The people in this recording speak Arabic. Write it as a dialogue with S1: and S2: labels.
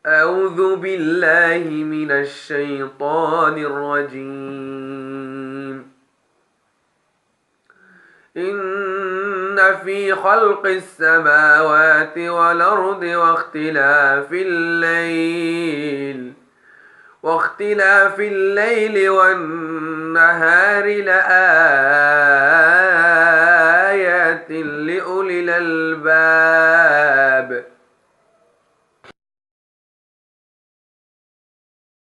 S1: أعوذ بالله من الشيطان الرجيم. إن في خلق السماوات والأرض واختلاف الليل والنهار لآيات لأولي الألباب